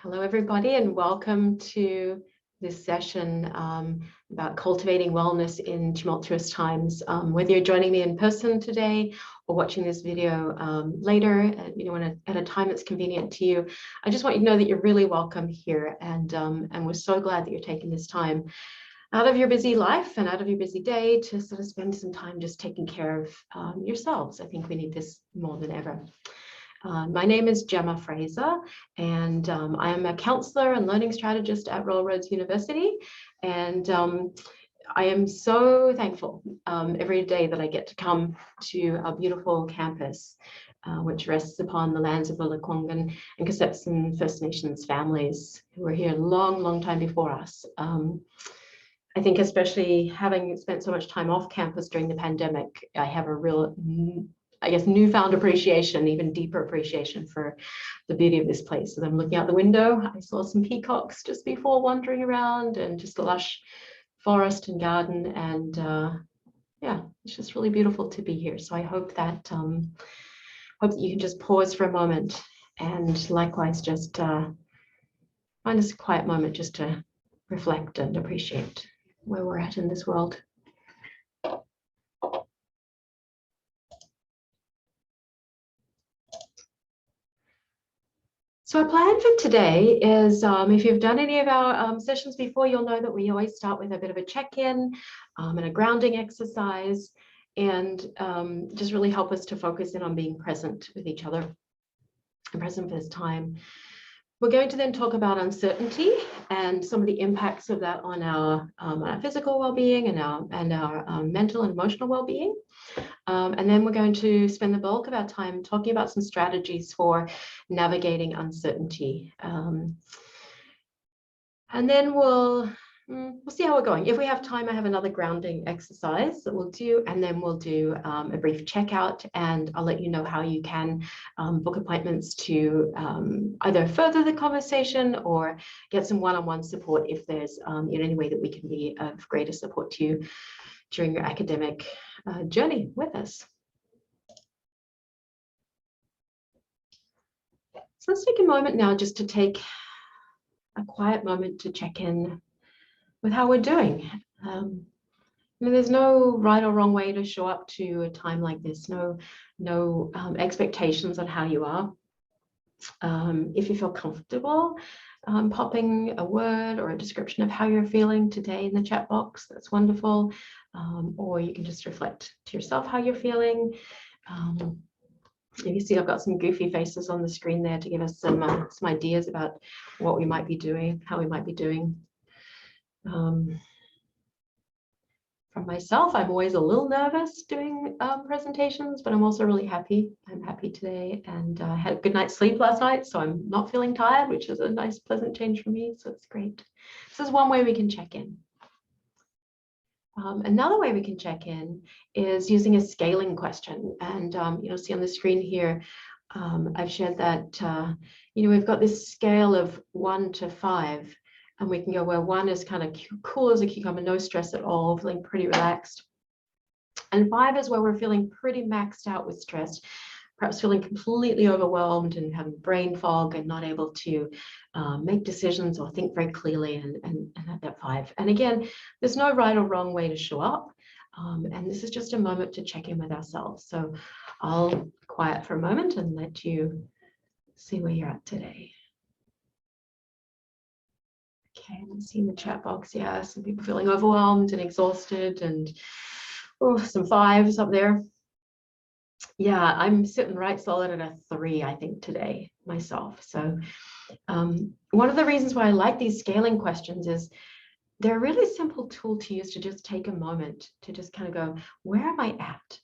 Hello, everybody, and welcome to this session about cultivating wellness in tumultuous times. Whether you're joining me in person today or watching this video later, at a time that's convenient to you, I just want you to know that you're really welcome here, and we're so glad that you're taking this time out of your busy life and out of your busy day to sort of spend some time just taking care of yourselves. I think we need this more than ever. My name is Gemma Fraser, and I am a counselor and learning strategist at Royal Roads University. And I am so thankful every day that I get to come to our beautiful campus, which rests upon the lands of the Lekwungen and Kasepsin First Nations families who were here a long, long time before us. I think especially having spent so much time off campus during the pandemic, I have a real newfound appreciation, even deeper appreciation for the beauty of this place. As I'm looking out the window, I saw some peacocks just before wandering around, and just a lush forest and garden. And yeah, it's just really beautiful to be here. So I hope that you can just pause for a moment, and likewise just find us a quiet moment just to reflect and appreciate where we're at in this world. So our plan for today is, if you've done any of our sessions before, you'll know that we always start with a bit of a check-in and a grounding exercise, and just really help us to focus in on being present with each other and present for this time. We're going to then talk about uncertainty and some of the impacts of that on our physical well-being and our mental and emotional well-being. And then we're going to spend the bulk of our time talking about some strategies for navigating uncertainty. And then we'll see how we're going. If we have time, I have another grounding exercise that we'll do, and then we'll do a brief checkout, and I'll let you know how you can book appointments to either further the conversation or get some one-on-one support if there's in any way that we can be of greater support to you during your academic journey with us. So let's take a moment now just to take a quiet moment to check in with how we're doing. There's no right or wrong way to show up to a time like this. No expectations on how you are. If you feel comfortable popping a word or a description of how you're feeling today in the chat box, that's wonderful. Or you can just reflect to yourself how you're feeling. You see I've got some goofy faces on the screen there to give us some ideas about what we might be doing, how we might be doing. For myself, I'm always a little nervous doing presentations, but I'm also really happy. I'm happy today, and I had a good night's sleep last night, so I'm not feeling tired, which is a nice, pleasant change for me. So it's great. This is one way we can check in. Another way we can check in is using a scaling question. And you'll see on the screen here, I've shared that we've got this scale of 1 to 5. And we can go where 1 is kind of cool as a cucumber, no stress at all, feeling pretty relaxed. And 5 is where we're feeling pretty maxed out with stress, perhaps feeling completely overwhelmed and having brain fog and not able to make decisions or think very clearly, and at that 5. And again, there's no right or wrong way to show up. And this is just a moment to check in with ourselves. So I'll quiet for a moment and let you see where you're at today. Okay, I see in the chat box, yeah, some people feeling overwhelmed and exhausted, and some 5s up there. Yeah, I'm sitting right solid at a 3, I think, today myself. So one of the reasons why I like these scaling questions is they're a really simple tool to use to just take a moment to just kind of go, where am I at?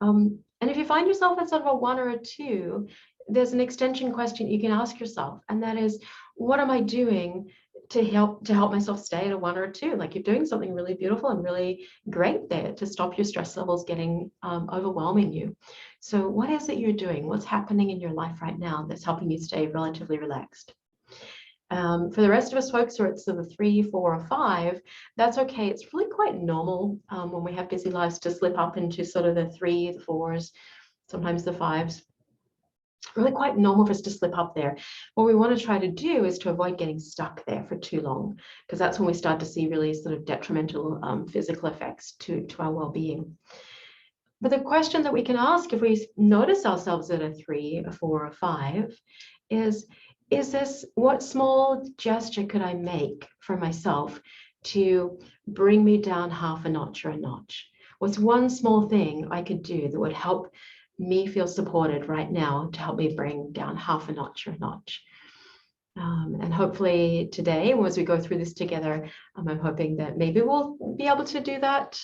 And if you find yourself at sort of a 1 or a 2, there's an extension question you can ask yourself, and that is, what am I doing to help myself stay at a 1 or a 2? Like, you're doing something really beautiful and really great there to stop your stress levels getting overwhelming you. So what is it you're doing? What's happening in your life right now that's helping you stay relatively relaxed? For the rest of us folks who are at sort of 3, 4, or 5, that's okay. It's really quite normal when we have busy lives to slip up into sort of the 3, the 4s, sometimes the 5s. really quite normal for us to slip up there. What we want to try to do is to avoid getting stuck there for too long, because that's when we start to see really sort of detrimental physical effects to our well-being. But the question that we can ask if we notice ourselves at a 3, a 4, a 5 is this, what small gesture could I make for myself to bring me down half a notch or a notch? What's one small thing I could do that would help me feel supported right now to help me bring down half a notch or a notch? And hopefully today, as we go through this together, I'm hoping that maybe we'll be able to do that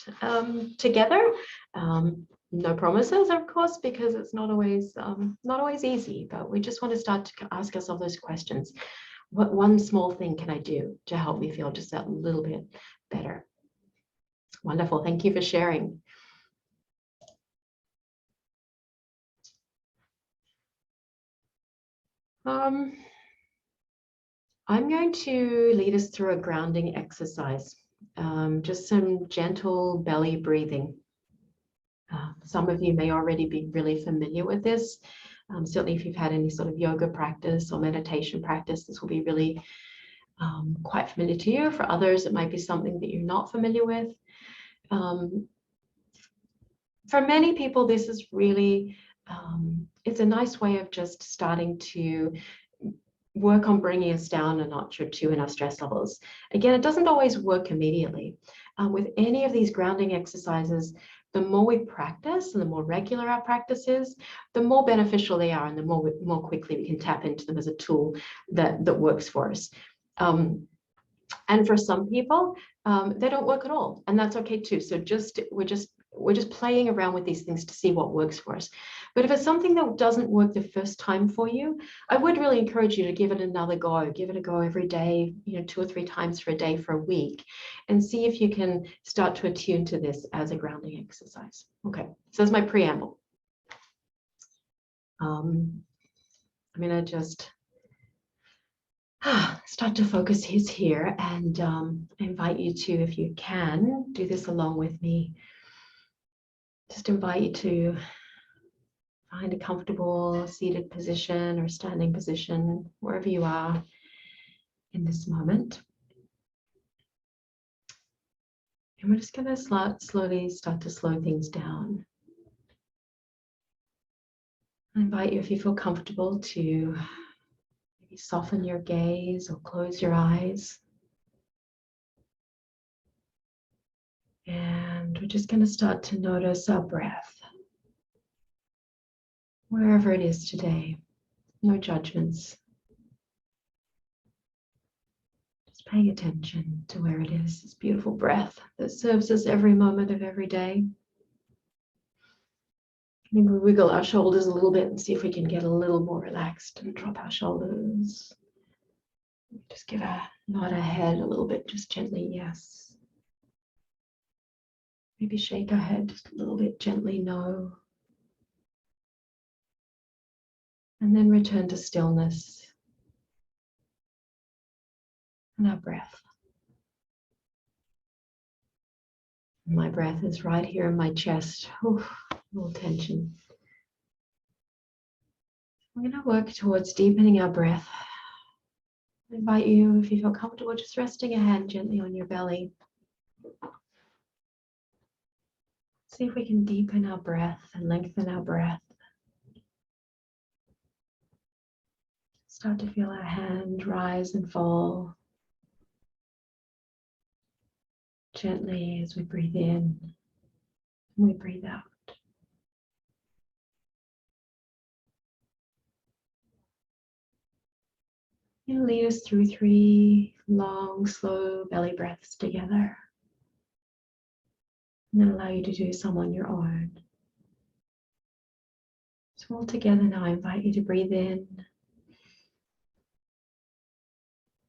together. No promises, of course, because it's not always easy, but we just want to start to ask ourselves those questions. What one small thing can I do to help me feel just that little bit better? Wonderful. Thank you for sharing. I'm going to lead us through a grounding exercise, just some gentle belly breathing. Some of you may already be really familiar with this. Certainly if you've had any sort of yoga practice or meditation practice, this will be really quite familiar to you. For others, it might be something that you're not familiar with. For many people, this is really, it's a nice way of just starting to work on bringing us down a notch or two in our stress levels. Again, it doesn't always work immediately. With any of these grounding exercises, the more we practice and the more regular our practice is, the more beneficial they are and the more quickly we can tap into them as a tool that works for us. And for some people, they don't work at all, and that's okay too. So we're just playing around with these things to see what works for us. But if it's something that doesn't work the first time for you, I would really encourage you to give it another go. Give it a go every day, 2 or 3 times for a day for a week, and see if you can start to attune to this as a grounding exercise. Okay, so that's my preamble. I'm gonna just start to focus here, and I invite you to, if you can, do this along with me. Just invite you to find a comfortable seated position or standing position, wherever you are in this moment. And we're just going to slowly start to slow things down. I invite you, if you feel comfortable, to maybe soften your gaze or close your eyes. And we're just going to start to notice our breath, wherever it is today. No judgments. Just paying attention to where it is, this beautiful breath that serves us every moment of every day. Maybe we wiggle our shoulders a little bit and see if we can get a little more relaxed and drop our shoulders. Just give a nod our head a little bit, just gently, yes. Maybe shake our head just a little bit, gently, no. And then return to stillness and our breath. My breath is right here in my chest. Oof, a little tension. We're going to work towards deepening our breath. I invite you, if you feel comfortable, just resting a hand gently on your belly. See if we can deepen our breath and lengthen our breath. Start to feel our hand rise and fall gently as we breathe in and we breathe out. And lead us through 3 long, slow belly breaths together. And then allow you to do some on your own. So all together now, I invite you to breathe in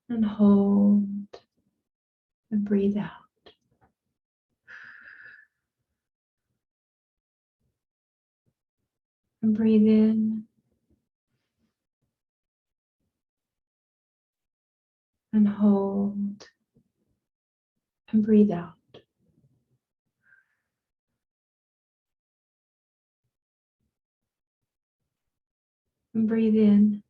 and hold and breathe out. And breathe in and hold and breathe out. And breathe in.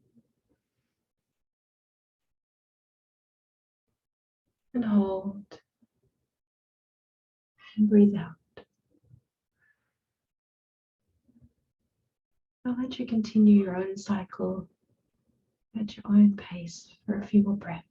And hold. And breathe out. I'll let you continue your own cycle at your own pace for a few more breaths.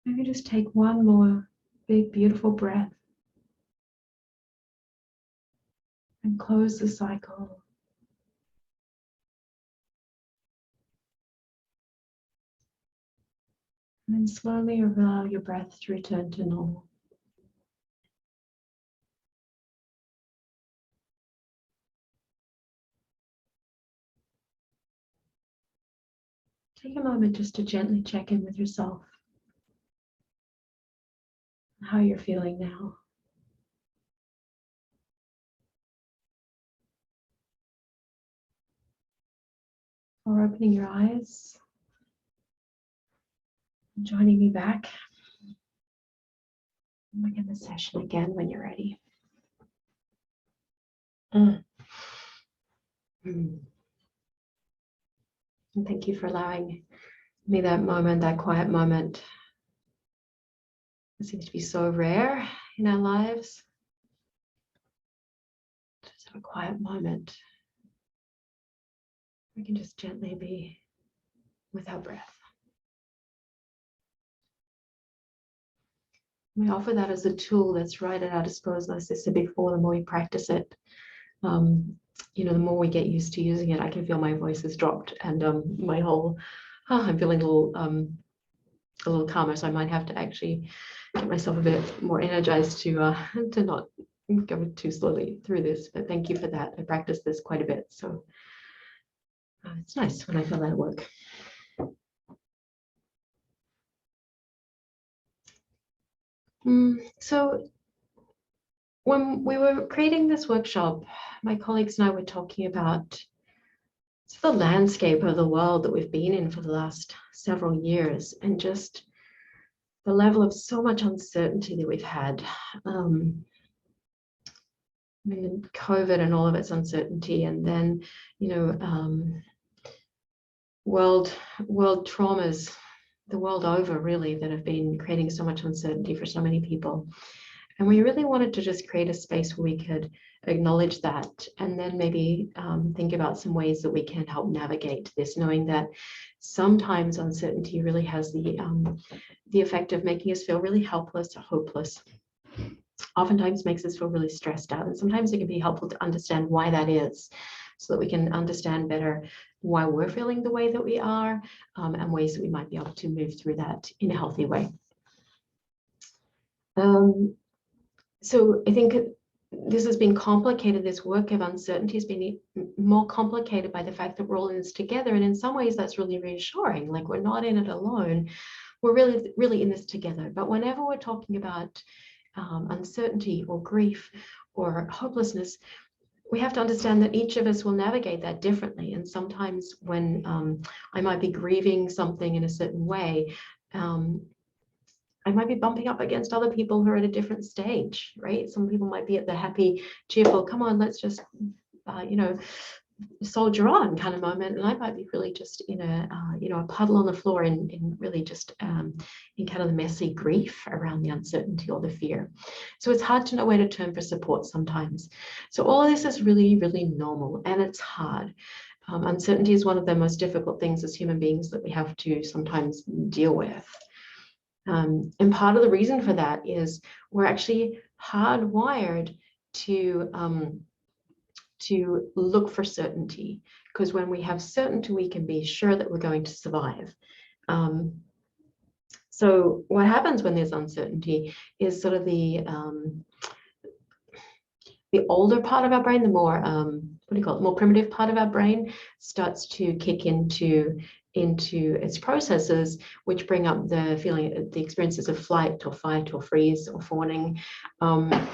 Maybe just take one more big, beautiful breath and close the cycle. And then slowly allow your breath to return to normal. Take a moment just to gently check in with yourself, how you're feeling now. Or opening your eyes and joining me back. We'll begin the session again when you're ready. And thank you for allowing me that moment, that quiet moment. It seems to be so rare in our lives. Just have a quiet moment. We can just gently be with our breath. We offer that as a tool that's right at our disposal. As I said before, the more we practice it, the more we get used to using it. I can feel my voice has dropped, and my whole, I'm feeling a little calmer. So I might have to actually get myself a bit more energized to not go too slowly through this. But thank you for that. I practice this quite a bit, so it's nice when I feel that at work. So when we were creating this workshop, my colleagues and I were talking about the landscape of the world that we've been in for the last several years, and just the level of so much uncertainty that we've had. COVID and all of its uncertainty, and then, world traumas the world over, really, that have been creating so much uncertainty for so many people. And we really wanted to just create a space where we could acknowledge that, and then maybe think about some ways that we can help navigate this, knowing that sometimes uncertainty really has the effect of making us feel really helpless or hopeless. Oftentimes makes us feel really stressed out, and sometimes it can be helpful to understand why that is, so that we can understand better why we're feeling the way that we are, and ways that we might be able to move through that in a healthy way. So I think this has been complicated. This work of uncertainty has been more complicated by the fact that we're all in this together, and in some ways that's really reassuring. Like, we're not in it alone. We're really in this together. But whenever we're talking about uncertainty or grief or hopelessness, we have to understand that each of us will navigate that differently. And sometimes when I might be grieving something in a certain way, I might be bumping up against other people who are at a different stage, right? Some people might be at the happy, cheerful, come on, let's just, soldier on kind of moment. And I might be really just in a puddle on the floor in really just in kind of the messy grief around the uncertainty or the fear. So it's hard to know where to turn for support sometimes. So all of this is really, really normal, and it's hard. Uncertainty is one of the most difficult things as human beings that we have to sometimes deal with. And part of the reason for that is we're actually hardwired to look for certainty, because when we have certainty, we can be sure that we're going to survive. So what happens when there's uncertainty is sort of the older part of our brain, the more, what do you call it, more primitive part of our brain starts to kick into its processes, which bring up the feeling, the experiences of flight or fight or freeze or fawning. And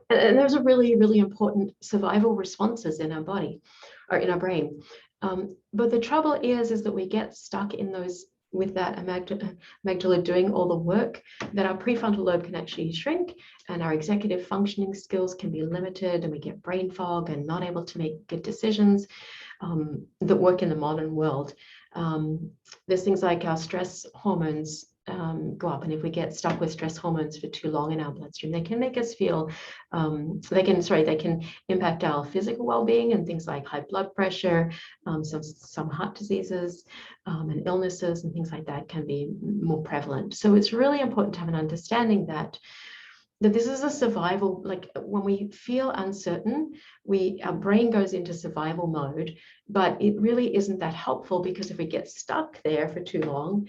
those are really, really important survival responses in our body or in our brain. But the trouble is that we get stuck in those with that amygdala doing all the work, that our prefrontal lobe can actually shrink and our executive functioning skills can be limited, and we get brain fog and not able to make good decisions that work in the modern world. There's things like our stress hormones go up, and if we get stuck with stress hormones for too long in our bloodstream, they can make us feel they can impact our physical well-being, and things like high blood pressure, some heart diseases and illnesses and things like that can be more prevalent. So it's really important to have an understanding that this is a survival, like when we feel uncertain, our brain goes into survival mode, but it really isn't that helpful, because if we get stuck there for too long,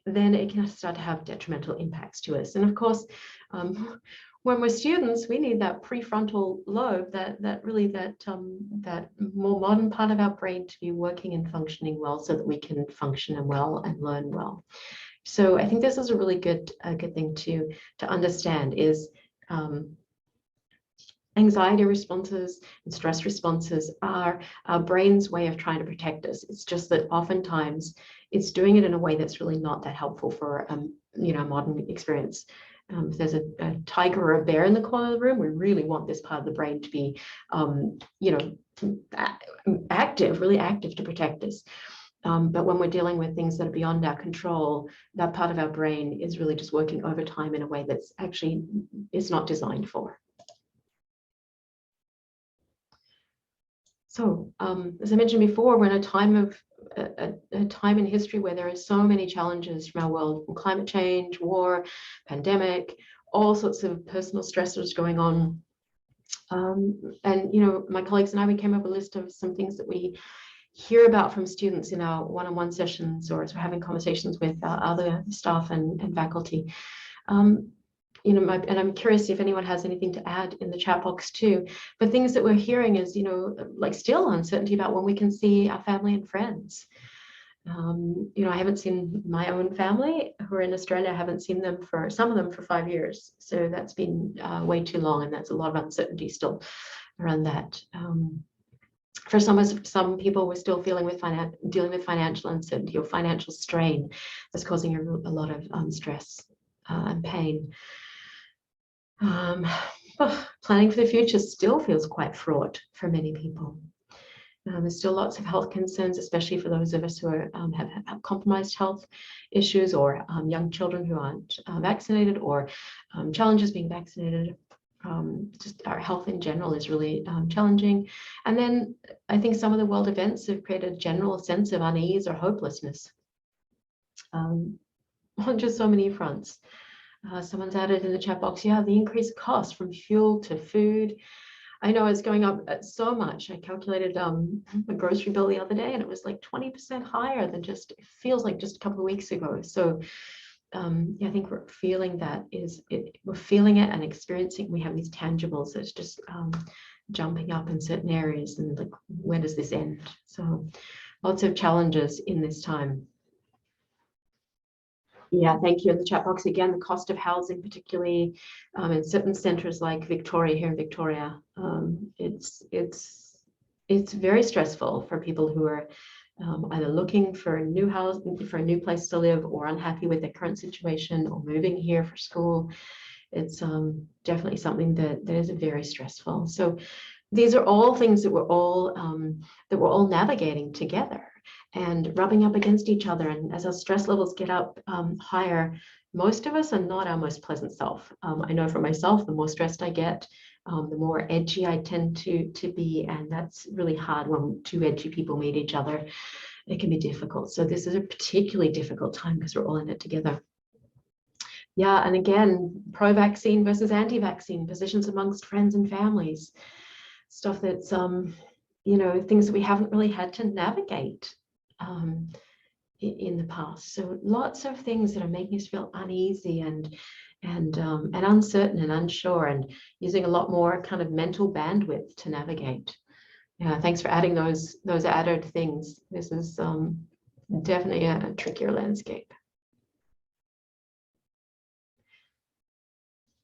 then it can start to have detrimental impacts to us. And of course, when we're students, we need that prefrontal lobe, that more modern part of our brain to be working and functioning well, so that we can function well and learn well. So I think this is a really good thing to understand is anxiety responses and stress responses are our brain's way of trying to protect us. It's just that oftentimes it's doing it in a way that's really not that helpful for modern experience. If there's a tiger or a bear in the corner of the room, we really want this part of the brain to be really active to protect us. But when we're dealing with things that are beyond our control, that part of our brain is really just working overtime in a way that's actually it's not designed for. So as I mentioned before, we're in a time in history where there are so many challenges from our world, from climate change, war, pandemic, all sorts of personal stressors going on. And my colleagues and I, we came up with a list of some things that we hear about from students in our one-on-one sessions, or as we're having conversations with other staff and faculty. And I'm curious if anyone has anything to add in the chat box too. But things that we're hearing is, like still uncertainty about when we can see our family and friends. I haven't seen my own family who are in Australia. I haven't seen them some of them for 5 years. So that's been way too long, and that's a lot of uncertainty still around that. For some people, we're still dealing with financial uncertainty or financial strain that's causing a lot of stress and pain. Planning for the future still feels quite fraught for many people. There's still lots of health concerns, especially for those of us who have compromised health issues, or young children who aren't vaccinated, or challenges being vaccinated. Just our health in general is really challenging. And then I think some of the world events have created a general sense of unease or hopelessness on just so many fronts. Someone's added in the chat box, the increased cost from fuel to food. I know it's going up so much. I calculated a grocery bill the other day, and it was like 20% higher than it feels like just a couple of weeks ago. So I think we're feeling we're feeling it and experiencing. We have these tangibles that's just jumping up in certain areas, and like, when does this end? So lots of challenges in this time. Yeah, thank you. In the chat box again, the cost of housing, particularly in certain centres like Victoria, here in Victoria, it's very stressful for people who are either looking for a new house, for a new place to live, or unhappy with their current situation, or moving here for school. It's definitely something that is very stressful. So these are all things that we're all navigating together and rubbing up against each other. And as our stress levels get up higher, most of us are not our most pleasant self. I know for myself, the more stressed I get, the more edgy I tend to be, and that's really hard when two edgy people meet each other. It can be difficult. So this is a particularly difficult time because we're all in it together. Yeah, and again, pro-vaccine versus anti-vaccine positions amongst friends and families. Stuff that's, things that we haven't really had to navigate in the past. So lots of things that are making us feel uneasy and and uncertain and unsure, and using a lot more kind of mental bandwidth to navigate. Yeah, thanks for adding those added things. This is definitely a trickier landscape.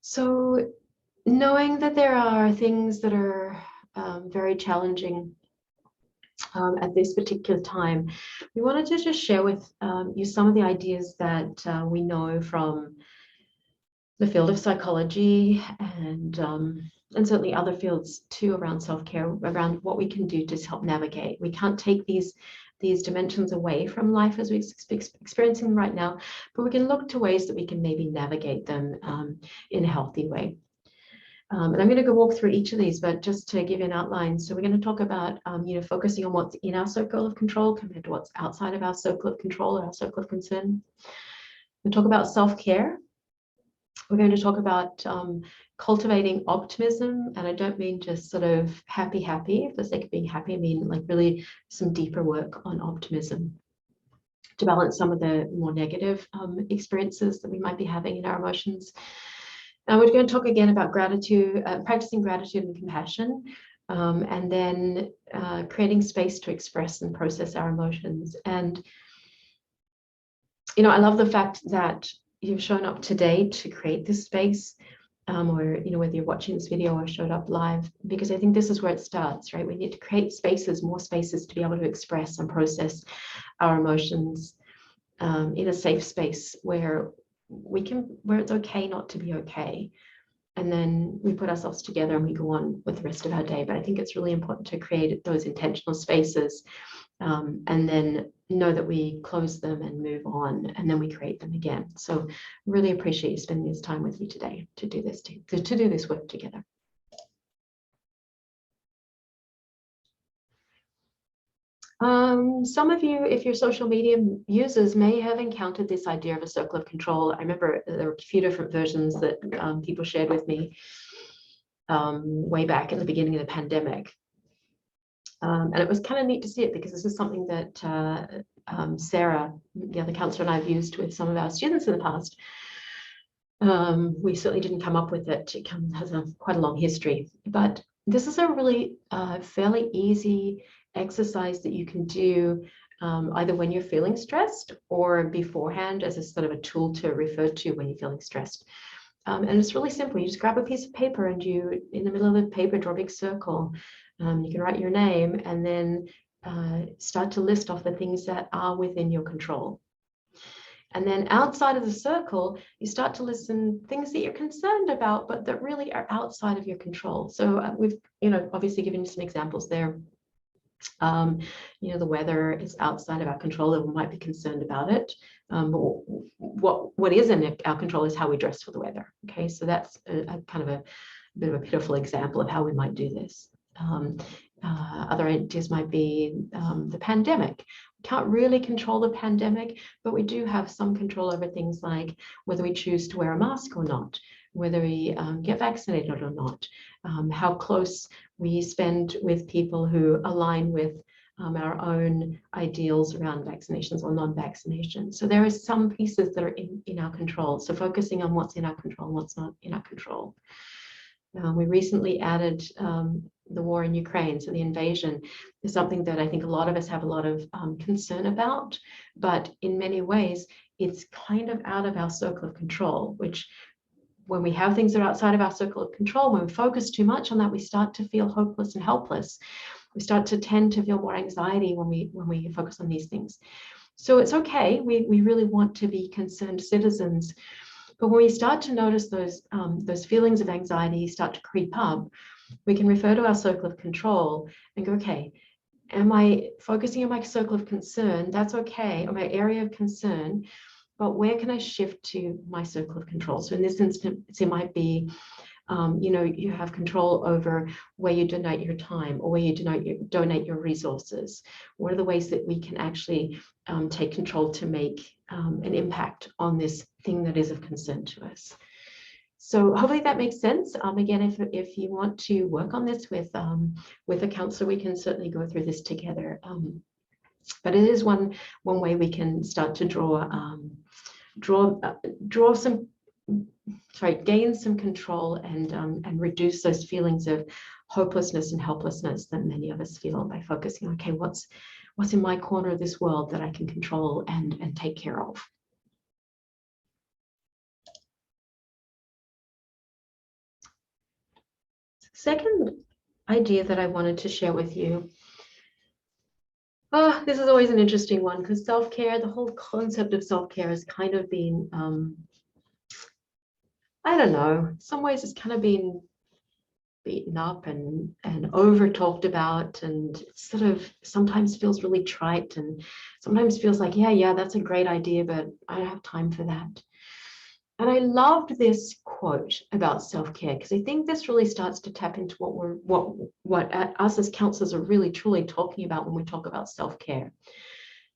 So knowing that there are things that are very challenging at this particular time, we wanted to just share with you some of the ideas that we know from the field of psychology and certainly other fields too around self-care, around what we can do to help navigate. We can't take these dimensions away from life as we're experiencing right now, but we can look to ways that we can maybe navigate them in a healthy way. And I'm going to go walk through each of these, but just to give you an outline. So we're going to talk about, focusing on what's in our circle of control compared to what's outside of our circle of control or our circle of concern. We'll talk about self-care. We're going to talk about cultivating optimism, and I don't mean just sort of happy for the sake of being happy. I mean like really some deeper work on optimism to balance some of the more negative experiences that we might be having in our emotions. And we're going to talk again about gratitude, practicing gratitude and compassion, and then creating space to express and process our emotions. And I love the fact that you've shown up today to create this space, or whether you're watching this video or showed up live, because I think this is where it starts, right? We need to create spaces, more spaces, to be able to express and process our emotions in a safe space where it's okay not to be okay. And then we put ourselves together and we go on with the rest of our day. But I think it's really important to create those intentional spaces, and then know that we close them and move on, and then we create them again. So really appreciate you spending this time with me today to do this, to do this work together. Some of you, if you're social media users, may have encountered this idea of a circle of control. I remember there were a few different versions that people shared with me way back at the beginning of the pandemic. And it was kind of neat to see it, because this is something that Sarah, the other counselor, and I've used with some of our students in the past. We certainly didn't come up with it. It has quite a long history, but this is a really fairly easy exercise that you can do either when you're feeling stressed or beforehand, as a sort of a tool to refer to when you're feeling stressed. And it's really simple. You just grab a piece of paper and you, in the middle of the paper, draw a big circle. You can write your name and then start to list off the things that are within your control. And then outside of the circle, you start to listen things that you're concerned about, but that really are outside of your control. So we've, obviously given you some examples there. The weather is outside of our control, and we might be concerned about it. But what is in our control is how we dress for the weather. Okay, so that's a kind of a bit of a pitiful example of how we might do this. Other ideas might be the pandemic. We can't really control the pandemic, but we do have some control over things like whether we choose to wear a mask or not, whether we get vaccinated or not, how close we spend with people who align with our own ideals around vaccinations or non-vaccination. So there are some pieces that are in our control. So focusing on what's in our control and what's not in our control. We recently added the war in Ukraine, so the invasion is something that I think a lot of us have a lot of concern about, but in many ways, it's kind of out of our circle of control, which when we have things that are outside of our circle of control, when we focus too much on that, we start to feel hopeless and helpless. We start to tend to feel more anxiety when we focus on these things. So it's okay. We really want to be concerned citizens. But when we start to notice those feelings of anxiety start to creep up, we can refer to our circle of control and go, okay, am I focusing on my circle of concern? That's okay, or my area of concern, but where can I shift to my circle of control? So in this instance, it might be, you have control over where you donate your time or where you donate your resources. What are the ways that we can actually take control to make an impact on this thing that is of concern to us? So hopefully that makes sense. Again, if you want to work on this with a counselor, we can certainly go through this together. But it is one way we can start to draw some gain some control and reduce those feelings of hopelessness and helplessness that many of us feel by focusing on, okay, what's in my corner of this world that I can control and take care of. Second idea that I wanted to share with you. This is always an interesting one, because self-care, the whole concept of self-care has kind of been, I don't know, in some ways it's kind of been beaten up and over talked about, and it sort of sometimes feels really trite, and sometimes feels like, yeah, that's a great idea, but I don't have time for that. And I loved this quote about self-care, because I think this really starts to tap into what us as counselors are really truly talking about when we talk about self-care.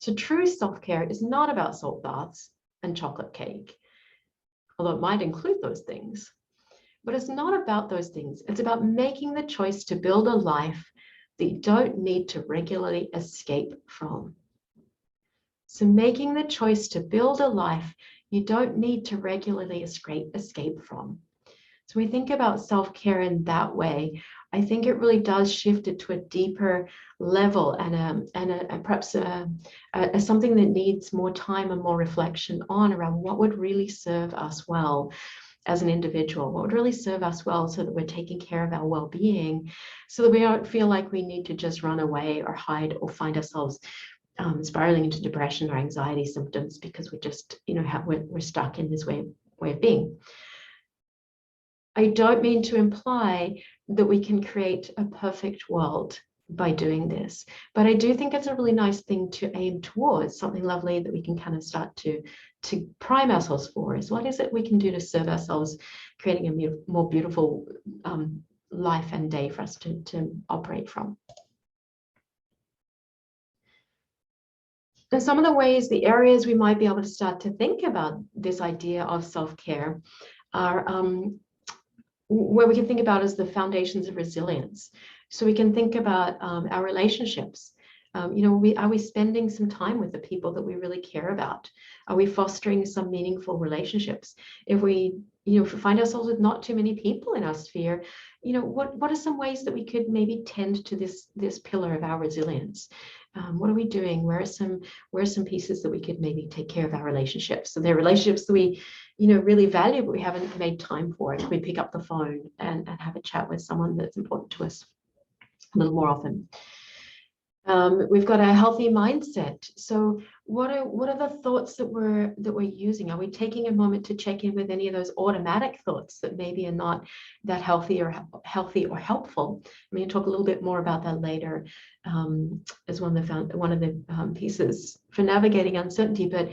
So true self-care is not about salt baths and chocolate cake, although it might include those things. But it's not about those things. It's about making the choice to build a life that you don't need to regularly escape from. So making the choice to build a life you don't need to regularly escape from. So we think about self-care in that way. I think it really does shift it to a deeper level, and perhaps something that needs more time and more reflection on around what would really serve us well as an individual, what would really serve us well, so that we're taking care of our well-being, so that we don't feel like we need to just run away or hide or find ourselves spiraling into depression or anxiety symptoms because we're just, we're stuck in this way of being. I don't mean to imply that we can create a perfect world by doing this, but I do think it's a really nice thing to aim towards, something lovely that we can kind of start to prime ourselves for, is what is it we can do to serve ourselves, creating a more beautiful life and day for us to operate from. And some of the ways, the areas we might be able to start to think about this idea of self-care are where we can think about as the foundations of resilience. So we can think about our relationships. Are we spending some time with the people that we really care about? Are we fostering some meaningful relationships? If we find ourselves with not too many people in our sphere, what are some ways that we could maybe tend to this pillar of our resilience? What are we doing? Where are some pieces that we could maybe take care of our relationships? So they're relationships that we really value, but we haven't made time for it. Can we pick up the phone and have a chat with someone that's important to us a little more often? We've got a healthy mindset. So what are the thoughts that we're using? Are we taking a moment to check in with any of those automatic thoughts that maybe are not that healthy or helpful? I'm going to talk a little bit more about that later, as one of the pieces for navigating uncertainty. But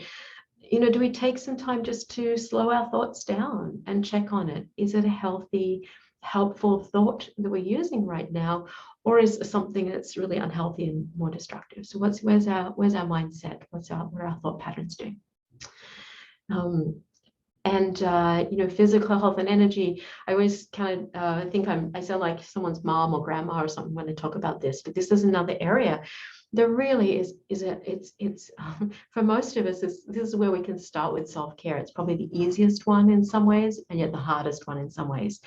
do we take some time just to slow our thoughts down and check on it? Is it a healthy, helpful thought that we're using right now, or is it something that's really unhealthy and more destructive? So where's our mindset? What are our thought patterns doing? Physical health and energy. I always kind of think I sound like someone's mom or grandma or something when I talk about this, but this is another area. There really is it's for most of us, this is where we can start with self-care. It's probably the easiest one in some ways, and yet the hardest one in some ways.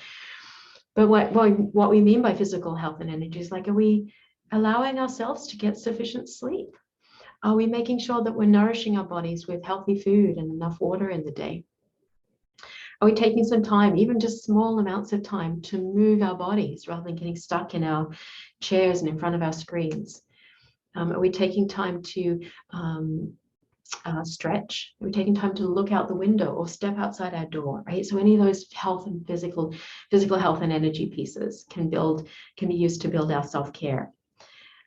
But what we mean by physical health and energy is, like, are we allowing ourselves to get sufficient sleep? Are we making sure that we're nourishing our bodies with healthy food and enough water in the day? Are we taking some time, even just small amounts of time, to move our bodies rather than getting stuck in our chairs and in front of our screens? Are we taking time to stretch? Are we taking time to look out the window or step outside our door, right? So any of those health and physical health and energy pieces can be used to build our self-care.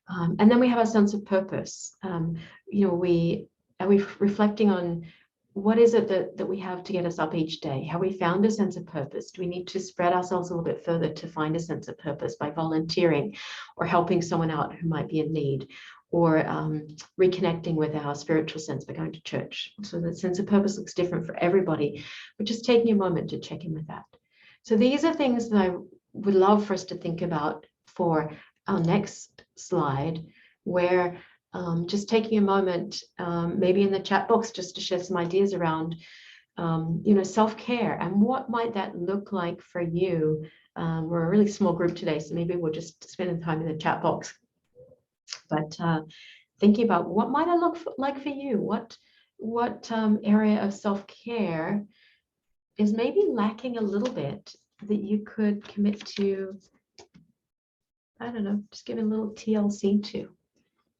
And then we have a sense of purpose. Are we reflecting on what is it that we have to get us up each day? Have we found a sense of purpose? Do we need to spread ourselves a little bit further to find a sense of purpose by volunteering or helping someone out who might be in need, or reconnecting with our spiritual sense by going to church? So the sense of purpose looks different for everybody, but just taking a moment to check in with that. So these are things that I would love for us to think about for our next slide, where just taking a moment, maybe in the chat box, just to share some ideas around self-care, and what might that look like for you? We're a really small group today, so maybe we'll just spend the time in the chat box. But thinking about what might it look like for you? What area of self-care is maybe lacking a little bit that you could commit to, I don't know, just give a little TLC to.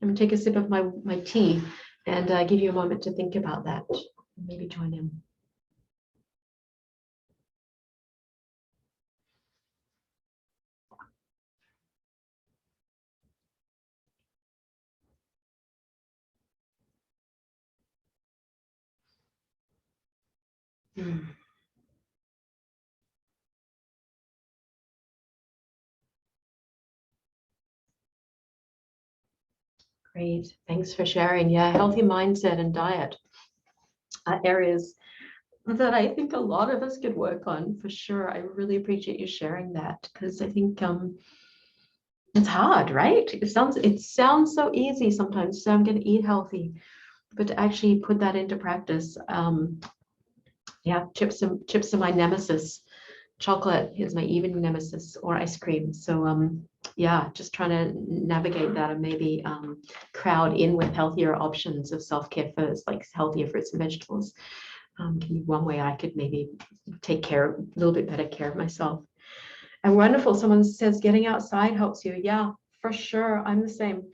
I'm gonna take a sip of my tea and give you a moment to think about that. Maybe join in. Great, thanks for sharing. Yeah, healthy mindset and diet are areas that I think a lot of us could work on for sure. I really appreciate you sharing that, because I think it's hard, right? It sounds so easy sometimes. So I'm going to eat healthy, but to actually put that into practice, yeah, chips are my nemesis. Chocolate is my evening nemesis, or ice cream. So yeah, just trying to navigate that and maybe crowd in with healthier options of self-care first, like healthier fruits and vegetables. Can be one way I could maybe take a little bit better care of myself. And wonderful, someone says getting outside helps you. Yeah, for sure, I'm the same.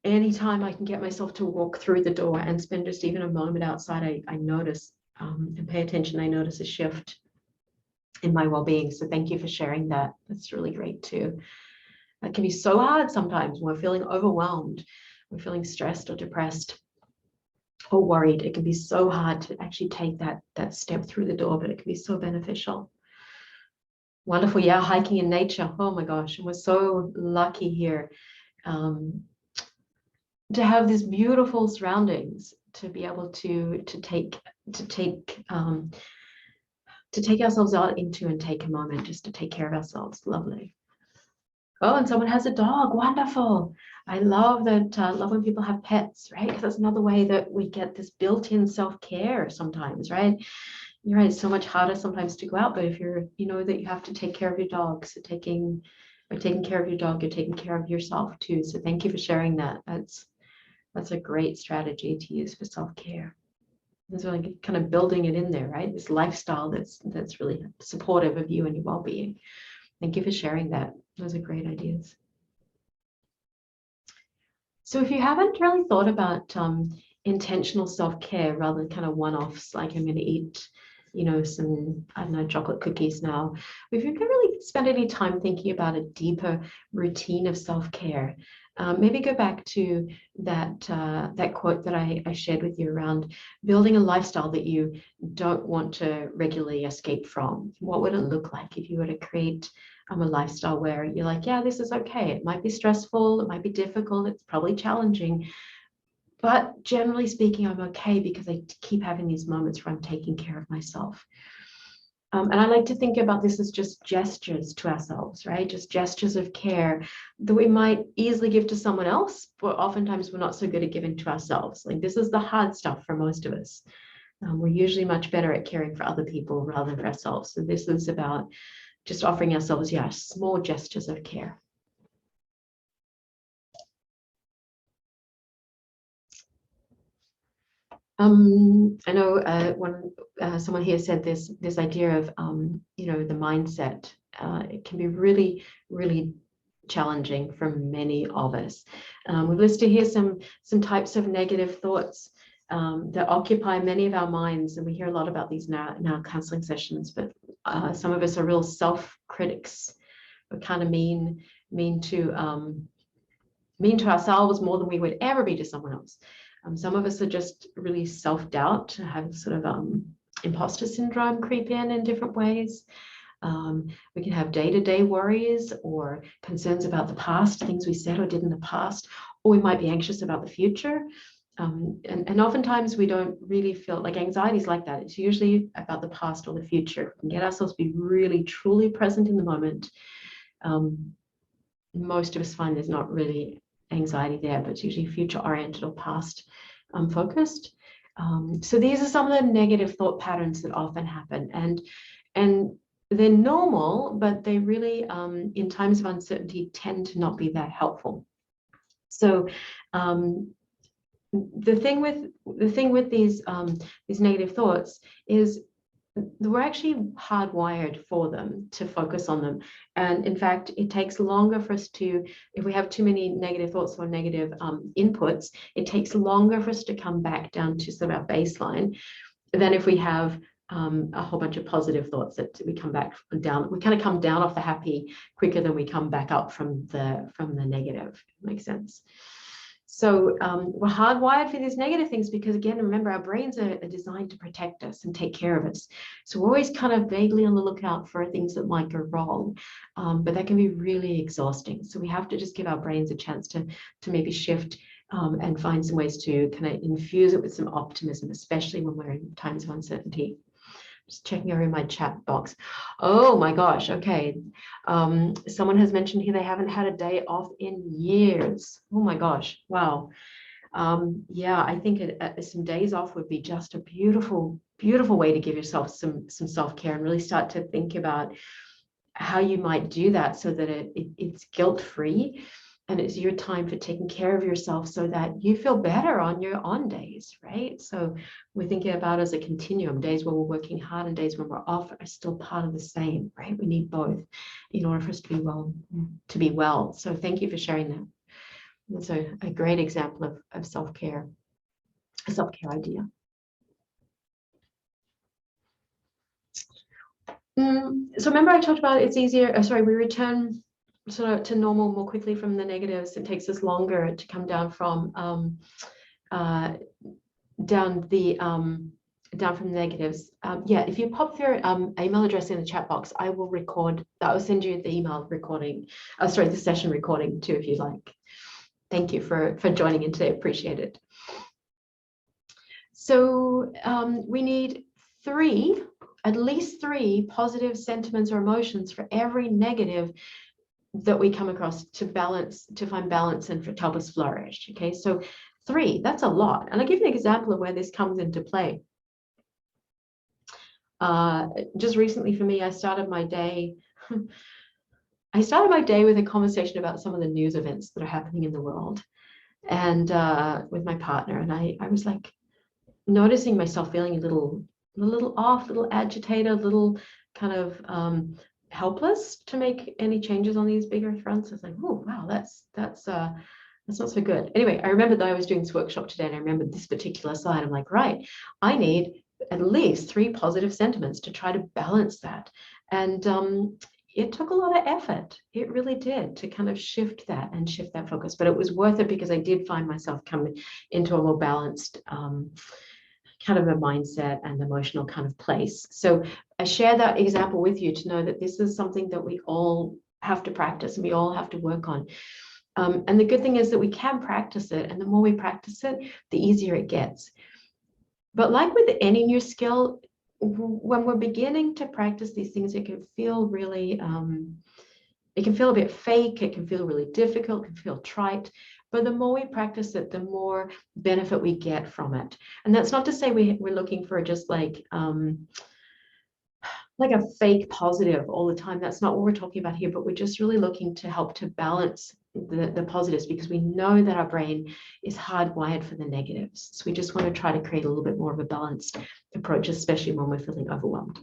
Anytime I can get myself to walk through the door and spend just even a moment outside, I notice and pay attention, I notice a shift in my well-being. So thank you for sharing that. That's really great too. It can be so hard sometimes when we're feeling overwhelmed, we're feeling stressed or depressed or worried. It can be so hard to actually take that step through the door, but it can be so beneficial. Wonderful. Yeah, hiking in nature. Oh my gosh, and we're so lucky here to have these beautiful surroundings, to be able to take ourselves out into and take a moment just to take care of ourselves. Lovely. Oh, and someone has a dog. Wonderful. I love that. Love when people have pets, right? Because that's another way that we get this built-in self-care sometimes, right? You're right. It's so much harder sometimes to go out, but if you know that you have to take care of your dog, so taking care of your dog, you're taking care of yourself too. So thank you for sharing that. That's a great strategy to use for self-care. It's really kind of building it in there, right? This lifestyle that's really supportive of you and your well-being. Thank you for sharing that. Those are great ideas. So if you haven't really thought about intentional self-care rather than kind of one-offs, like I'm going to eat, some, I don't know, chocolate cookies now. If you can really spend any time thinking about a deeper routine of self-care, maybe go back to that quote that I shared with you around building a lifestyle that you don't want to regularly escape from. What would it look like if you were to create a lifestyle where you're like, yeah, this is okay. It might be stressful, it might be difficult, it's probably challenging, but generally speaking, I'm okay because I keep having these moments where I'm taking care of myself. And I like to think about this as just gestures to ourselves, right? Just gestures of care that we might easily give to someone else, but oftentimes we're not so good at giving to ourselves. Like, this is the hard stuff for most of us. We're usually much better at caring for other people rather than for ourselves. So this is about just offering ourselves, yeah, small gestures of care. I know someone here said this idea of the mindset. It can be really, really challenging for many of us. We've listed here some types of negative thoughts that occupy many of our minds, and we hear a lot about these now in our counseling sessions. But some of us are real self-critics. We're kind of mean to ourselves more than we would ever be to someone else. Some of us are just really self-doubt, have sort of imposter syndrome creep in different ways. We can have day-to-day worries or concerns about the past, things we said or did in the past, or we might be anxious about the future. And oftentimes we don't really feel like anxiety is like that. It's usually about the past or the future. We can get ourselves to be really, truly present in the moment. Most of us find there's not really anxiety there, but it's usually future oriented or past focused. So these are some of the negative thought patterns that often happen, and they're normal, but they really, in times of uncertainty, tend to not be that helpful. So the thing with these negative thoughts is we're actually hardwired for them to focus on them. And in fact, it takes longer for us to, if we have too many negative thoughts or negative inputs, it takes longer for us to come back down to sort of our baseline than if we have a whole bunch of positive thoughts that we come back down. We kind of come down off the happy quicker than we come back up from the negative. Makes sense. So we're hardwired for these negative things because, again, remember, our brains are designed to protect us and take care of us. So we're always kind of vaguely on the lookout for things that might go wrong, but that can be really exhausting. So we have to just give our brains a chance to maybe shift and find some ways to kind of infuse it with some optimism, especially when we're in times of uncertainty. Just checking over in my chat box. Oh my gosh, okay. Someone has mentioned here they haven't had a day off in years. Oh my gosh, wow. Yeah, I think some days off would be just a beautiful, beautiful way to give yourself some self-care and really start to think about how you might do that so that it's guilt-free. And it's your time for taking care of yourself so that you feel better on your on days, right? So we're thinking about it as a continuum. Days when we're working hard and days when we're off are still part of the same, right? We need both in order for us to be well. So thank you for sharing that. That's a great example of self-care, a self-care idea. So remember I talked about it's easier, we return sort of to normal more quickly from the negatives. It takes us longer to come down from down from the negatives. Yeah, if you pop your email address in the chat box, I will record that. I'll send you the email recording, the session recording too, if you like. Thank you for joining in today. Appreciate it. So we need at least three positive sentiments or emotions for every negative that we come across to find balance and to help us flourish. Okay, so 3, that's a lot. And I'll give you an example of where this comes into play. Just recently for me, I started my day with a conversation about some of the news events that are happening in the world, and with my partner. And I was like noticing myself feeling a little off, a little agitated, a little kind of helpless to make any changes on these bigger fronts. I was like, oh wow, that's not so good. Anyway, I remember that I was doing this workshop today, and I remembered this particular slide. I'm like, right, I need at least 3 positive sentiments to try to balance that. And it took a lot of effort. It really did, to kind of shift that focus. But it was worth it because I did find myself coming into a more balanced kind of a mindset and emotional kind of place. So I share that example with you to know that this is something that we all have to practice and we all have to work on. And the good thing is that we can practice it, and the more we practice it, the easier it gets. But like with any new skill, when we're beginning to practice these things, it can feel really, it can feel a bit fake, it can feel really difficult, it can feel trite. But the more we practice it, the more benefit we get from it. And that's not to say we're looking for just like a fake positive all the time. That's not what we're talking about here, but we're just really looking to help to balance the positives, because we know that our brain is hardwired for the negatives. So we just want to try to create a little bit more of a balanced approach, especially when we're feeling overwhelmed.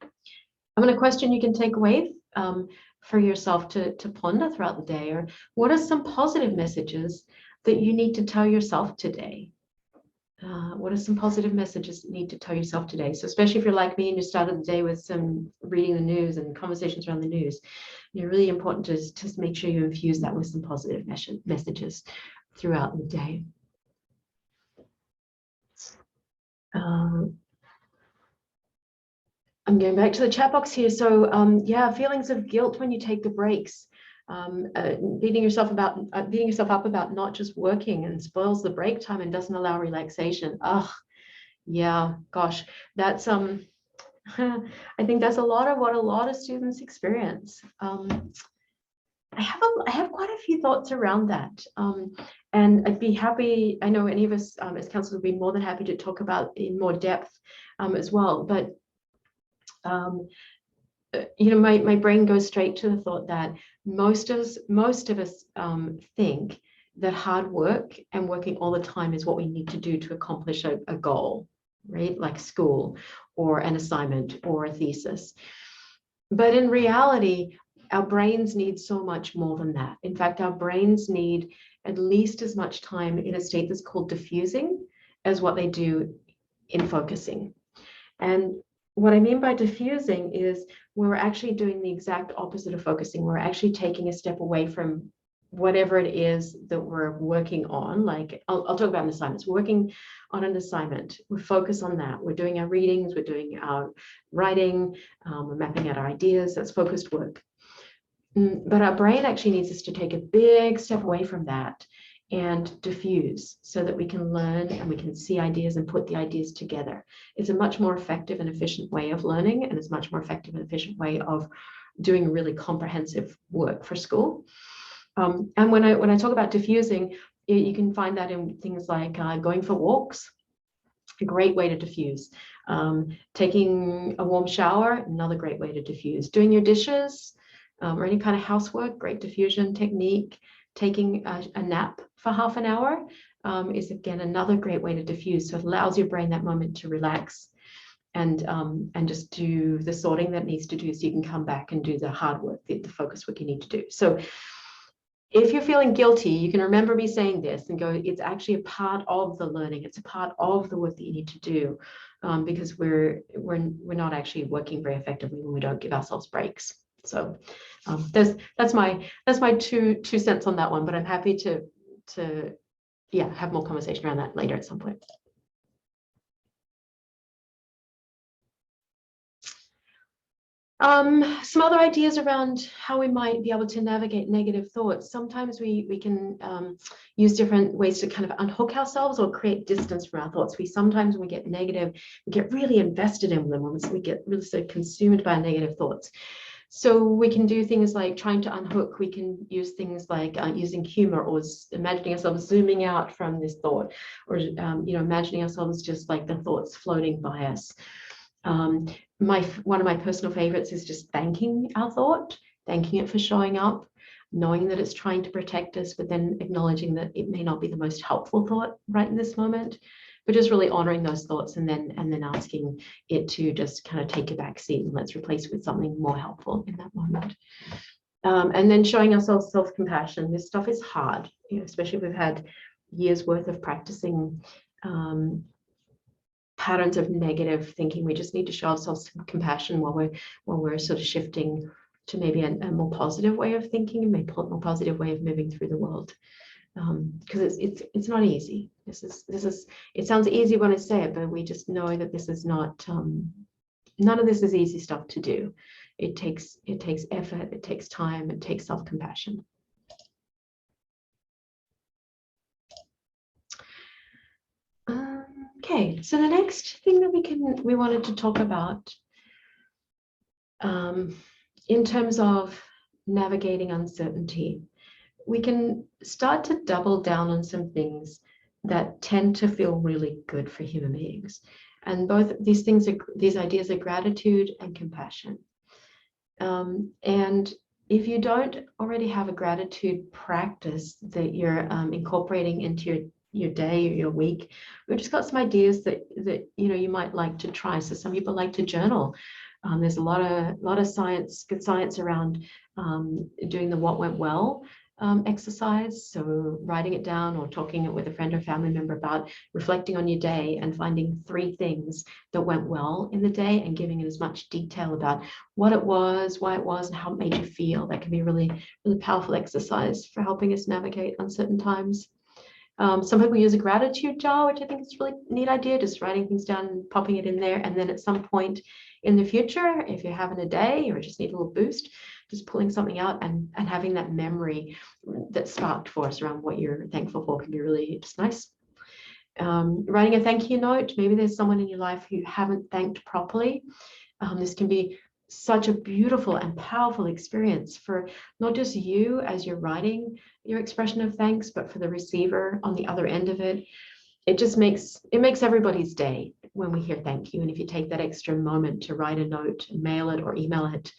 I'm going to question you can take away for yourself to ponder throughout the day, or what are some positive messages that you need to tell yourself today? What are some positive messages you need to tell yourself today? So especially if you're like me and you started the day with some reading the news and conversations around the news, really important to just make sure you infuse that with some positive messages throughout the day. I'm going back to the chat box here. So yeah, feelings of guilt when you take the breaks. Beating yourself up about not just working, and spoils the break time and doesn't allow relaxation. Yeah, gosh, that's I think that's a lot of what a lot of students experience. I have quite a few thoughts around that. And I'd be happy, I know any of us as counselors would be more than happy to talk about in more depth as well. But, my brain goes straight to the thought that most of us think that hard work and working all the time is what we need to do to accomplish a goal, right? Like school or an assignment or a thesis. But in reality, our brains need so much more than that. In fact, our brains need at least as much time in a state that's called diffusing as what they do in focusing. And what I mean by diffusing is we're actually doing the exact opposite of focusing. We're actually taking a step away from whatever it is that we're working on. Like I'll talk about an assignment. We're working on an assignment. We focus on that. We're doing our readings. We're doing our writing. We're mapping out our ideas. That's focused work. But our brain actually needs us to take a big step away from that and diffuse so that we can learn and we can see ideas and put the ideas together. It's a much more effective and efficient way of learning, and it's a much more effective and efficient way of doing really comprehensive work for school. And when I talk about diffusing, you can find that in things like going for walks, a great way to diffuse. Taking a warm shower, another great way to diffuse. Doing your dishes or any kind of housework, great diffusion technique. Taking a nap for half an hour is again another great way to diffuse. So it allows your brain that moment to relax and just do the sorting that needs to do, so you can come back and do the hard work, the focus work you need to do. So if you're feeling guilty, you can remember me saying this and go, it's actually a part of the learning. It's a part of the work that you need to do, because we're not actually working very effectively when we don't give ourselves breaks. So that's my two cents on that one, but I'm happy to have more conversation around that later at some point. Some other ideas around how we might be able to navigate negative thoughts. Sometimes we can use different ways to kind of unhook ourselves or create distance from our thoughts. Sometimes when we get negative, we get really invested in them. We get really so consumed by negative thoughts. So we can do things like trying to unhook. We can use things like using humor, or imagining ourselves zooming out from this thought, or imagining ourselves just like the thoughts floating by us. One of my personal favorites is just thanking our thought, thanking it for showing up, knowing that it's trying to protect us, but then acknowledging that it may not be the most helpful thought right in this moment, but just really honoring those thoughts and then asking it to just kind of take a back seat and let's replace it with something more helpful in that moment. And then showing ourselves self-compassion. This stuff is hard, especially if we've had years worth of practicing patterns of negative thinking. We just need to show ourselves some compassion while we're sort of shifting to maybe a more positive way of thinking and maybe a more positive way of moving through the world. Because it's not easy. This is it sounds easy when I say it, but we just know that this is not none of this is easy stuff to do. It takes effort, it takes time, it takes self-compassion. Okay, so the next thing that we wanted to talk about in terms of navigating uncertainty, we can start to double down on some things that tend to feel really good for human beings. And both these ideas are gratitude and compassion. And if you don't already have a gratitude practice that you're incorporating into your day or your week, we've just got some ideas that you might like to try. So some people like to journal. There's a lot of science, good science around doing the what went well exercise. So writing it down or talking it with a friend or family member about reflecting on your day and finding 3 things that went well in the day and giving it as much detail about what it was, why it was, and how it made you feel. That can be a really, really powerful exercise for helping us navigate uncertain times. Some people use a gratitude jar, which I think is a really neat idea, just writing things down and popping it in there. And then at some point in the future, if you're having a day or just need a little boost, just pulling something out and having that memory that sparked for us around what you're thankful for can be really just nice. Writing a thank you note. Maybe there's someone in your life who you haven't thanked properly. This can be such a beautiful and powerful experience for not just you as you're writing your expression of thanks, but for the receiver on the other end of it. It makes everybody's day when we hear thank you. And if you take that extra moment to write a note, mail it or email it,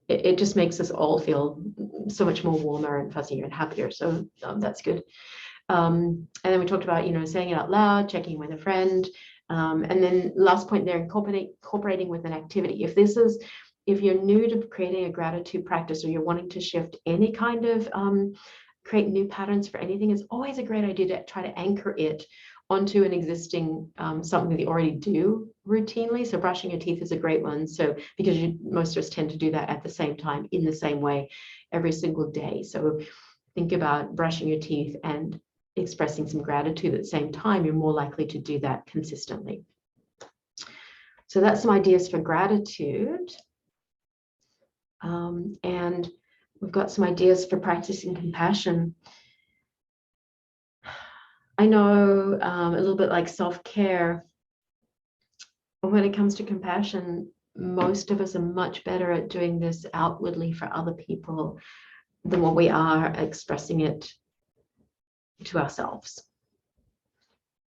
it just makes us all feel so much more warmer and fuzzier and happier. So that's good. And then we talked about, saying it out loud, checking with a friend. And then last point there, incorporating with an activity. If you're new to creating a gratitude practice, or you're wanting to shift any kind of create new patterns for anything, it's always a great idea to try to anchor it onto an existing something that you already do routinely. So brushing your teeth is a great one. So because most of us tend to do that at the same time in the same way every single day. So think about brushing your teeth and expressing some gratitude at the same time. You're more likely to do that consistently. So that's some ideas for gratitude. And we've got some ideas for practicing compassion. I know a little bit like self-care, when it comes to compassion, most of us are much better at doing this outwardly for other people than what we are expressing it to ourselves.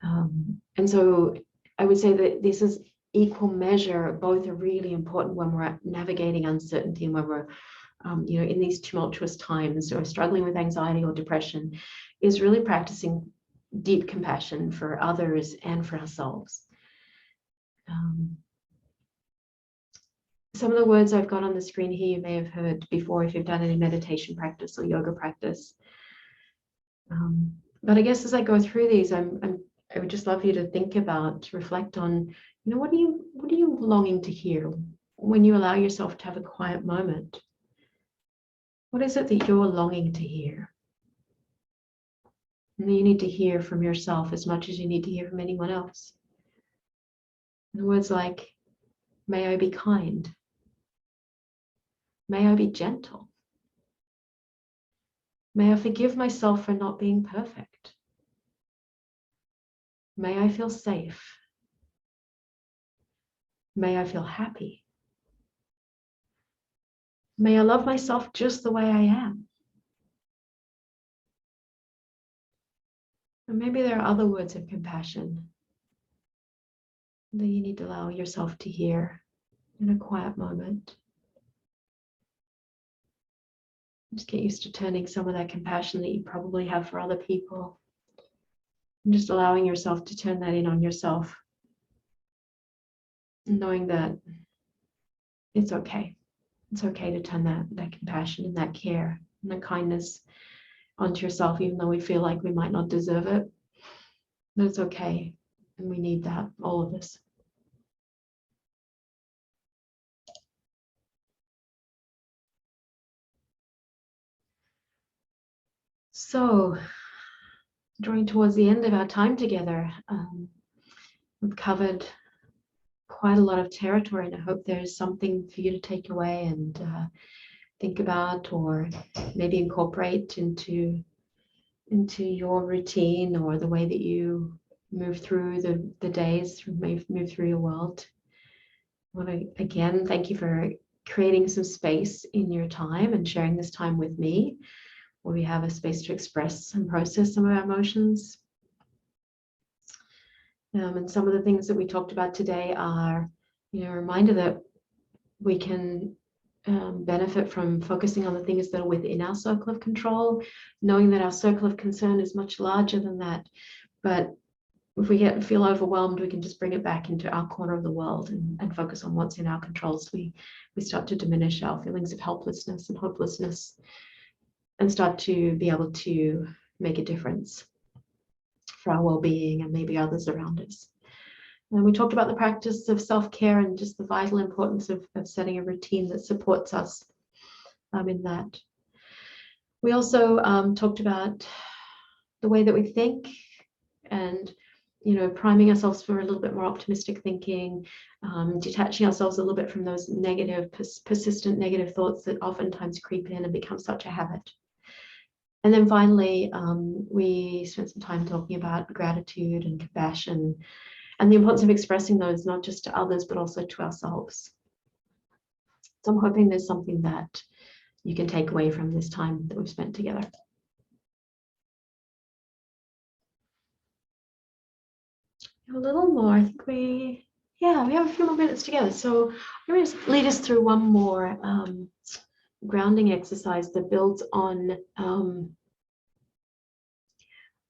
And so I would say that this is equal measure. Both are really important when we're navigating uncertainty and when we're in these tumultuous times or struggling with anxiety or depression, is really practicing deep compassion for others and for ourselves. Some of the words I've got on the screen here you may have heard before if you've done any meditation practice or yoga practice. But I guess as I go through these, I would just love you to think about, reflect on, what are you longing to hear when you allow yourself to have a quiet moment? What is it that you're longing to hear? And you need to hear from yourself as much as you need to hear from anyone else. And words like, may I be kind? May I be gentle? May I forgive myself for not being perfect? May I feel safe? May I feel happy? May I love myself just the way I am? And maybe there are other words of compassion that you need to allow yourself to hear in a quiet moment. Just get used to turning some of that compassion that you probably have for other people, and just allowing yourself to turn that in on yourself, knowing that it's okay. It's okay to turn that compassion and that care and that kindness onto yourself, even though we feel like we might not deserve it. But it's okay, and we need that, all of us. So, drawing towards the end of our time together, we've covered quite a lot of territory, and I hope there's something for you to take away and think about, or maybe incorporate into your routine or the way that you move through the days, move through your world. I want to again thank you for creating some space in your time and sharing this time with me, where we have a space to express and process some of our emotions. And some of the things that we talked about today are, a reminder that we can benefit from focusing on the things that are within our circle of control, knowing that our circle of concern is much larger than that. But if we feel overwhelmed, we can just bring it back into our corner of the world and focus on what's in our control. So we start to diminish our feelings of helplessness and hopelessness and start to be able to make a difference for our well-being and maybe others around us. And we talked about the practice of self-care and just the vital importance of setting a routine that supports us in that. We also talked about the way that we think and, priming ourselves for a little bit more optimistic thinking, detaching ourselves a little bit from those negative, persistent negative thoughts that oftentimes creep in and become such a habit. And then finally, we spent some time talking about gratitude and compassion and the importance of expressing those not just to others, but also to ourselves. So I'm hoping there's something that you can take away from this time that we've spent together. A little more. I think we have a few more minutes together. So I'm going to lead us through one more grounding exercise that builds on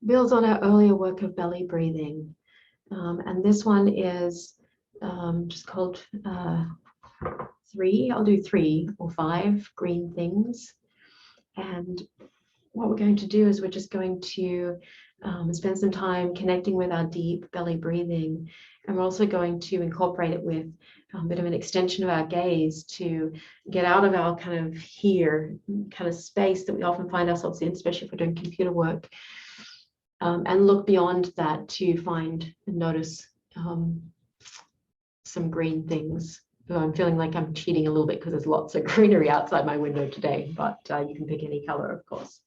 our earlier work of belly breathing. And this one is just called 3. I'll do 3 or 5 green things. And what we're going to do is we're just going to spend some time connecting with our deep belly breathing. And we're also going to incorporate it with a bit of an extension of our gaze to get out of our kind of here kind of space that we often find ourselves in, especially if we're doing computer work, and look beyond that to find and notice some green things. So I'm feeling like I'm cheating a little bit because there's lots of greenery outside my window today, but you can pick any color, of course.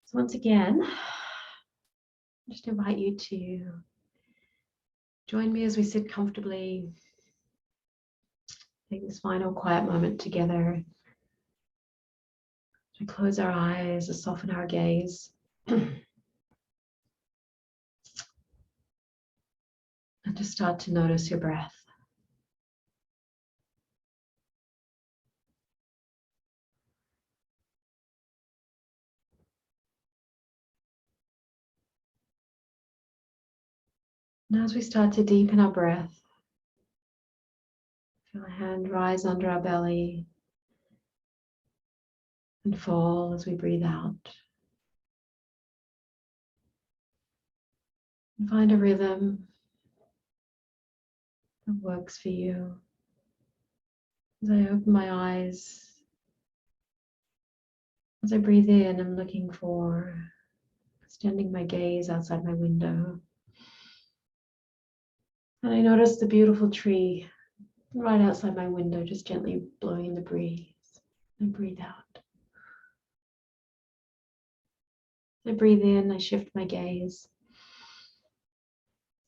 So once again, I just invite you to join me as we sit comfortably, take this final quiet moment together. We close our eyes and soften our gaze. And just start to notice your breath. Now as we start to deepen our breath, feel a hand rise under our belly and fall as we breathe out. And find a rhythm that works for you. As I open my eyes, as I breathe in, I'm looking for extending my gaze outside my window. And I notice the beautiful tree right outside my window, just gently blowing in the breeze. And breathe out. As I breathe in, I shift my gaze.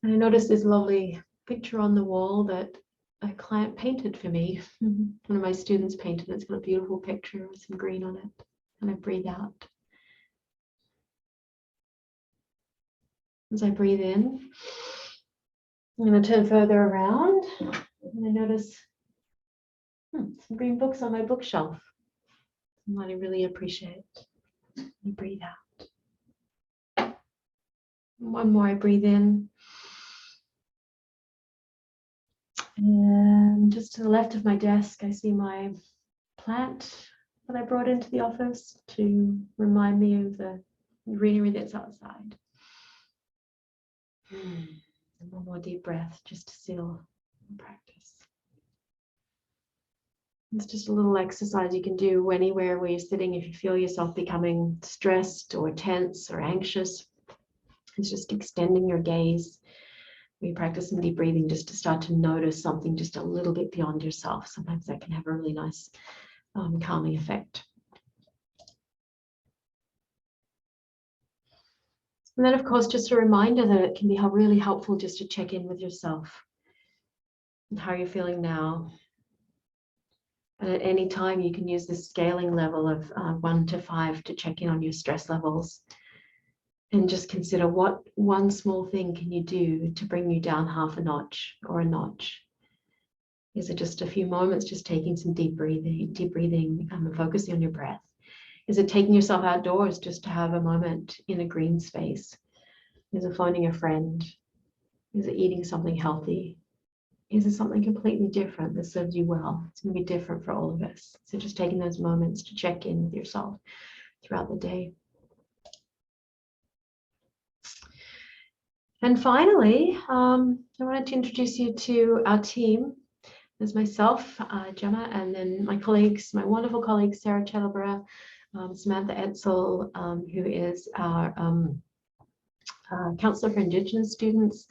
And I notice this lovely picture on the wall that a client painted for me. One of my students painted it. It's got a beautiful picture with some green on it. And I breathe out. As I breathe in, I'm going to turn further around and I notice some green books on my bookshelf. Something I really appreciate. And breathe out. One more, I breathe in. And just to the left of my desk, I see my plant that I brought into the office to remind me of the greenery that's outside. And one more deep breath just to seal the practice. It's just a little exercise you can do anywhere where you're sitting if you feel yourself becoming stressed or tense or anxious. It's just extending your gaze. We practice some deep breathing just to start to notice something just a little bit beyond yourself. Sometimes that can have a really nice calming effect. And then, of course, just a reminder that it can be really helpful just to check in with yourself and how you're feeling now. And at any time, you can use this scaling level of 1 to 5 to check in on your stress levels. And just consider what one small thing can you do to bring you down half a notch or a notch. Is it just a few moments, just taking some deep breathing and focusing on your breath? Is it taking yourself outdoors just to have a moment in a green space? Is it phoning a friend? Is it eating something healthy? Is it something completely different that serves you well? It's going to be different for all of us. So just taking those moments to check in with yourself throughout the day. And finally, I wanted to introduce you to our team. There's myself, Gemma, and then my colleagues, my wonderful colleagues, Sarah Chattleborough, Samantha Etzel, who is our counselor for Indigenous students,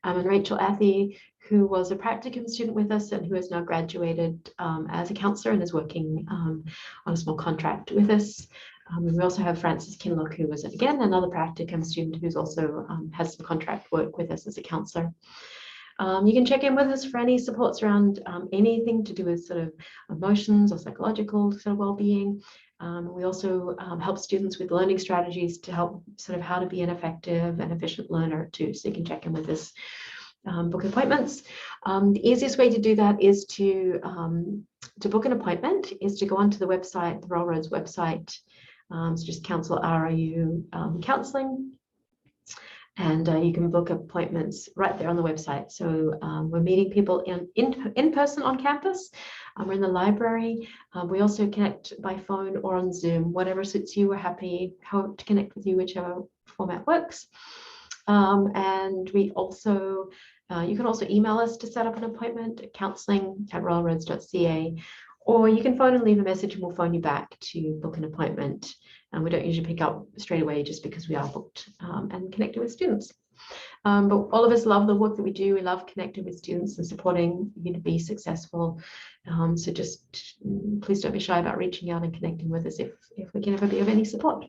and Rachel Athy, who was a practicum student with us and who has now graduated as a counselor and is working on a small contract with us. And we also have Frances Kinlock, who was, again, another practicum student who's also has some contract work with us as a counselor. You can check in with us for any supports around anything to do with sort of emotions or psychological sort of well-being. We also help students with learning strategies to help sort of how to be an effective and efficient learner too. So you can check in with us, book appointments. The easiest way to do that is to book an appointment is to go onto the website, the Railroad's website. So just Counselling. And you can book appointments right there on the website. So we're meeting people in person on campus. We're in the library. We also connect by phone or on Zoom, whatever suits you. We're happy to connect with you, whichever format works. And we also, you can also email us to set up an appointment at counselling@royalroads.ca, or you can phone and leave a message and we'll phone you back to book an appointment. And we don't usually pick up straight away just because we are booked and connected with students. But all of us love the work that we do. We love connecting with students and supporting you to be successful. So just please don't be shy about reaching out and connecting with us if we can ever be of any support.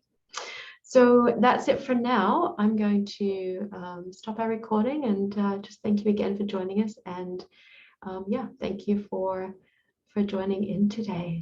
So that's it for now. I'm going to stop our recording and just thank you again for joining us. And yeah, thank you for joining in today.